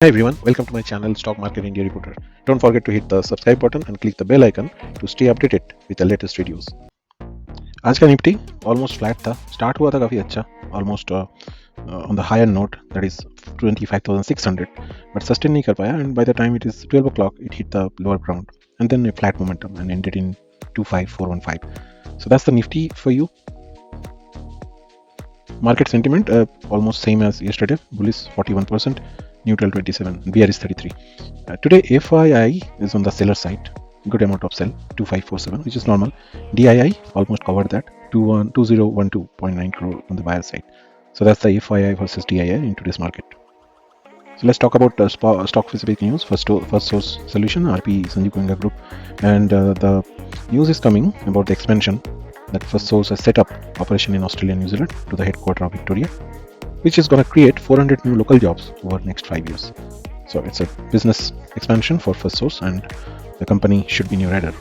Hi everyone, welcome to my channel Stock Market India Reporter. Don't forget to hit the subscribe button and click the bell icon to stay updated with the latest videos. आज का Nifty almost flat था, start हुआ था काफ़ी अच्छा, almost on the higher note that is 25,600, but sustain नहीं कर पाया and by the time it is 12 o'clock it hit the lower ground and then a flat momentum and ended in 25415. So that's the Nifty for you. Market sentiment almost same as yesterday, bullish 41%, neutral 27, bearish 33. Today FII is on the seller side, good amount of sell 2547, which is normal. DII almost covered that, 2012.9 crore on the buyer side. So that's the FII versus DII in today's market. So let's talk about stock specific news. First Source Solution, RP Sanjeev Goenka Group, and the news is coming about the expansion that First Source has set up operation in Australia and New Zealand to the headquarters of Victoria, which is going to create 400 new local jobs over the next 5 years. So it's a business expansion for First Source and the company should be in your radar.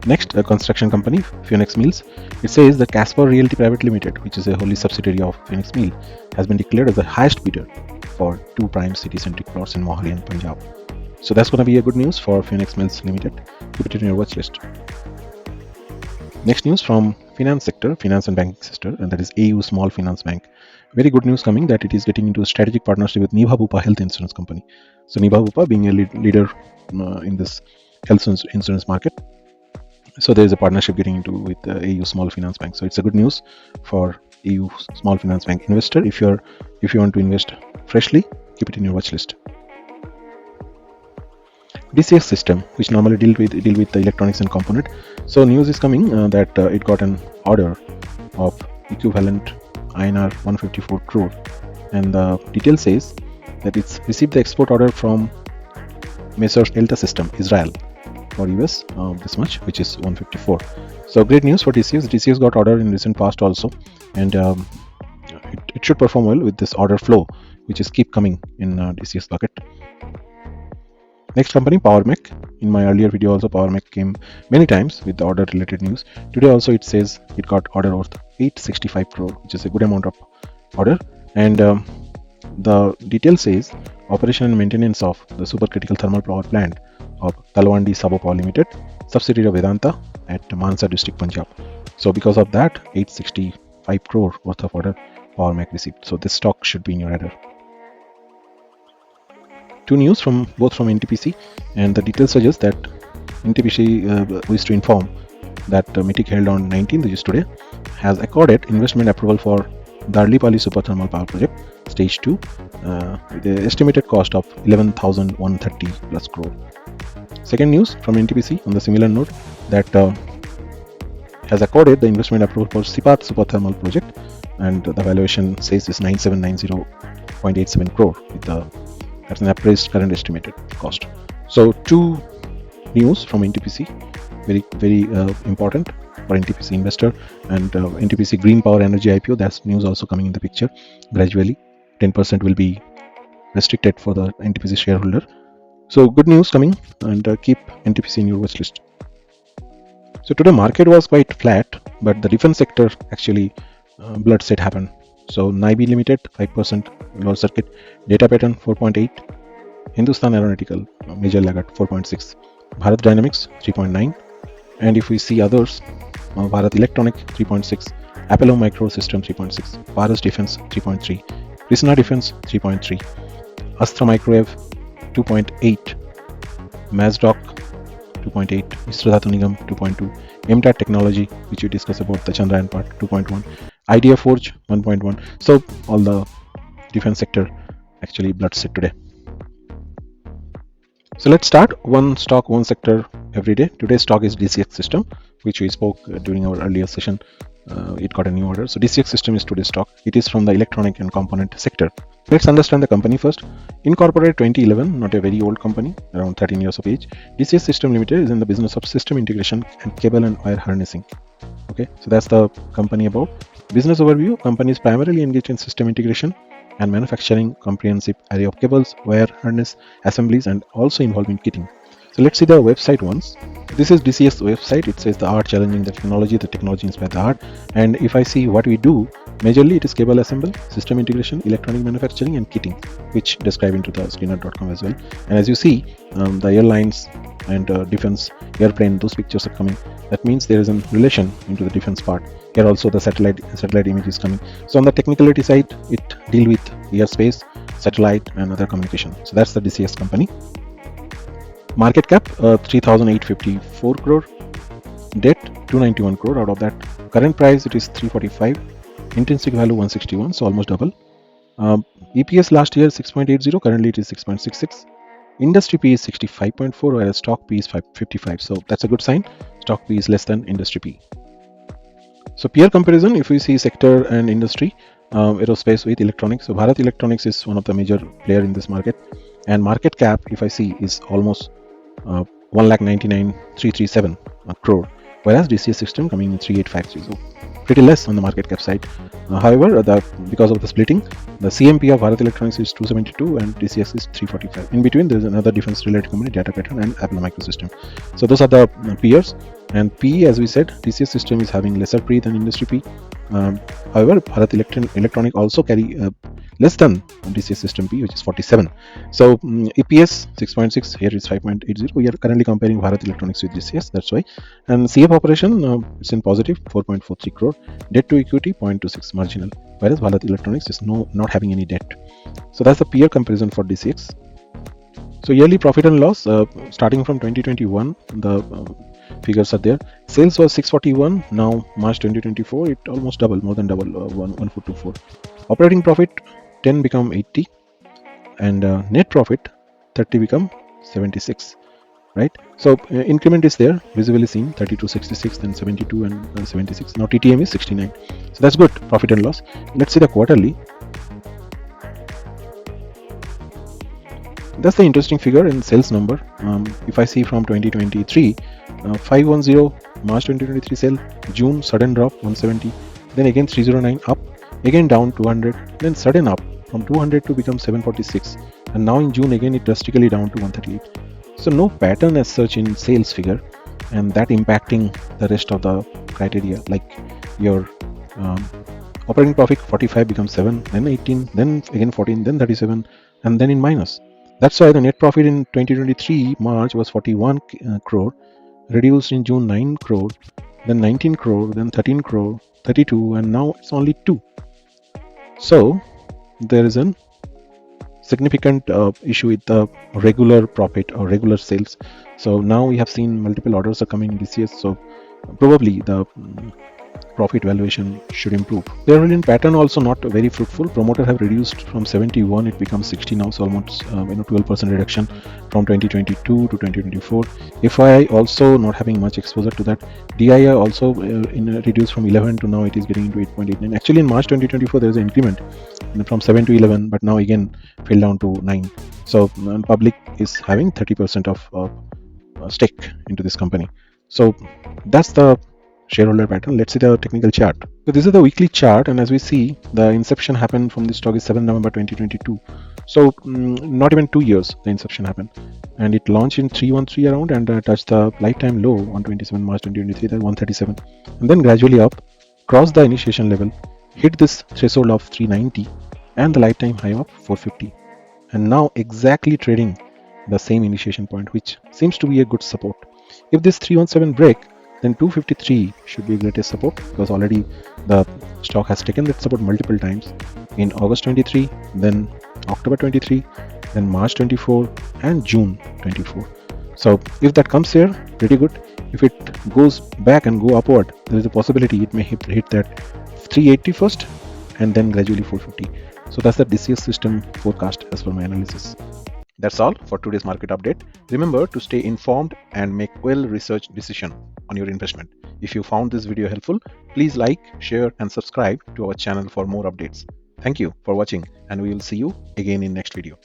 Next, a construction company, Phoenix Mills. It says that Casper Realty Private Limited, which is a wholly subsidiary of Phoenix Mill, has been declared as the highest bidder for 2 prime city-centric plots in Mohali and Punjab. So that's going to be a good news for Phoenix Mills Limited. Keep it in your watch list. Next news from finance sector, finance and banking sector, and that is AU Small Finance Bank. Very good news coming that it is getting into a strategic partnership with Niva Bupa Health Insurance Company. So Niva Bupa being a leader in this health insurance market. So there is a partnership getting into with AU Small Finance Bank. So it's a good news for AU Small Finance Bank investor. If you want to invest freshly, keep it in your watch list. DCX System, which normally deal with the electronics and component. So news is coming that it got an order of equivalent INR 154 crore, and the detail says that it's received the export order from Messrs Delta System Israel for US this much, which is 154. So great news for DCX. DCX got order in recent past also, and it should perform well with this order flow, which is keep coming in DCX bucket. Next company, POWERMECH. In my earlier video also, POWERMECH came many times with the order related news. Today also it says it got order worth 865 crore, which is a good amount of order. And the detail says operation and maintenance of the supercritical thermal power plant of Talwandi Sabopower Limited, subsidiary of Vedanta at Mansa district, Punjab. So because of that, 865 crore worth of order POWERMECH received. So this stock should be in your radar. Two news from NTPC, and the details suggest that NTPC wishes to inform that meeting held on 19th, which is today, has accorded investment approval for Darlipali Super Thermal Power Project Stage 2 with the estimated cost of 11,130 plus crore. Second news from NTPC on the similar note that has accorded the investment approval for Sipat Super Thermal Project, and the valuation says is 9790.87 crore with the that's an appraised current estimated cost. So two news from NTPC, very important for NTPC investor, and NTPC Green Power Energy IPO. That's news also coming in the picture. Gradually, 10% will be restricted for the NTPC shareholder. So good news coming, and keep NTPC in your watch list. So today market was quite flat, but the defense sector actually bloodshed happened. So NIB Limited 5% lower circuit, Data Pattern 4.8, Hindustan Aeronautical major laggard 4.6, Bharat Dynamics 3.9, and if we see others, Bharat Electronic 3.6, Apollo Micro System 3.6, Paras Defense 3.3, Krishna Defense 3.3, Astra Microwave 2.8, Mazdoc 2.8, Mistradhatu Nigam 2.2, MTAT Technology, which we discussed about the Chandrayaan part, 2.1, Idea Forge 1.1. So all the defense sector actually bloodshed today. So let's start one stock, one sector every day. Today's stock is DCX System, which we spoke during our earlier session. It got a new order. So DCX System is today's stock. It is from the electronic and component sector. Let's understand the company first. Incorporated 2011, not a very old company, around 13 years of age. DCX System Limited is in the business of system integration and cable and wire harnessing. Okay, so that's the company about. Business overview: company is primarily engaged in system integration and manufacturing comprehensive array of cables, wire harness assemblies, and also involved in kitting. So let's see the website once. This is DCS website. It says the art challenging the technology inspired the art. And if I see what we do, Majorly, it is cable assembly, system integration, electronic manufacturing, and kitting, which describe into the screener.com as well. And as you see, the airlines and defense airplane, those pictures are coming. That means there is a relation into the defense part. Here also the satellite image is coming. So on the technicality side, it deal with airspace, satellite, and other communication. So that's the DCX company. Market cap 3,854 crore. Debt 291 crore. Out of that, current price it is 345. Intrinsic value 161, so almost double. EPS last year 6.80, currently it is 6.66. Industry P is 65.4, whereas stock P is 55. So that's a good sign. Stock P is less than industry P. So peer comparison, if we see sector and industry, aerospace with electronics. So Bharat Electronics is one of the major player in this market, and market cap, if I see, is almost 1,99,337 crore, whereas DCX Systems coming in 3,853. So pretty less on the market cap side. However, because of the splitting, the CMP of Bharat Electronics is 272 and DCX is 345. In between, there is another defense-related company, Data Pattern and Apple Microsystem. So those are the peers. And P, as we said, DCX System is having lesser P than industry P. However, Bharat Electronic also carry less than DCX System P, which is 47. So EPS 6.6, here is 5.80. We are currently comparing Bharat Electronics with DCX, that's why. And CF operation, it's in positive, 4.43 crore. Debt to equity 0.26 marginal, whereas Bharat Electronics is not having any debt. So that's the peer comparison for DCX. So yearly profit and loss, starting from 2021, the figures are there. Sales was 641, now March 2024 it almost double, more than double, 1424. Operating profit 10 become 80, and net profit 30 become 76, right? So increment is there, visibly seen, 3266, then 72 and 76. Now TTM is 69. So that's good, profit and loss. Let's see the quarterly. That's the interesting figure in sales number. If I see from 2023, 510 March 2023 sale, June sudden drop 170, then again 309 up, again down 200, then sudden up from 200 to become 746, and now in June again it drastically down to 138. So no pattern as such in sales figure, and that impacting the rest of the criteria, like your operating profit 45 becomes 7, then 18, then again 14, then 37, and then in minus. That's why the net profit in 2023 March was 41 crore, reduced in June 9 crore, then 19 crore, then 13 crore, 32, and now it's only 2. So there is a significant issue with the regular profit or regular sales. So now we have seen multiple orders are coming in DCS, so probably the profit valuation should improve. Their pattern also not very fruitful. Promoter have reduced from 71, it becomes 60 now, so almost 12% reduction from 2022 to 2024. FII also not having much exposure to that. DII also reduced from 11 to now it is getting into 8.89. Actually in March 2024 there is an increment from 7 to 11, but now again fell down to 9. So public is having 30% of stake into this company. So that's the shareholder pattern. Let's see the technical chart. So this is the weekly chart, and as we see, the inception happened from this stock is 7 November 2022. So not even 2 years the inception happened, and it launched in 313 around and touched the lifetime low on 27 March 2023, that 137, and then gradually up, crossed the initiation level, hit this threshold of 390 and the lifetime high of 450, and now exactly trading the same initiation point, which seems to be a good support. If this 317 break, then 253 should be greatest support, because already the stock has taken that support multiple times in August 23, then October 23, then March 24 and June 24. So if that comes here, pretty good. If it goes back and go upward, there is a possibility it may hit that 380 first and then gradually 450. So that's the DCX System forecast as per my analysis. That's all for today's market update. Remember to stay informed and make well-researched decision on your investment. If you found this video helpful, please like, share and subscribe to our channel for more updates. Thank you for watching, and we will see you again in next video.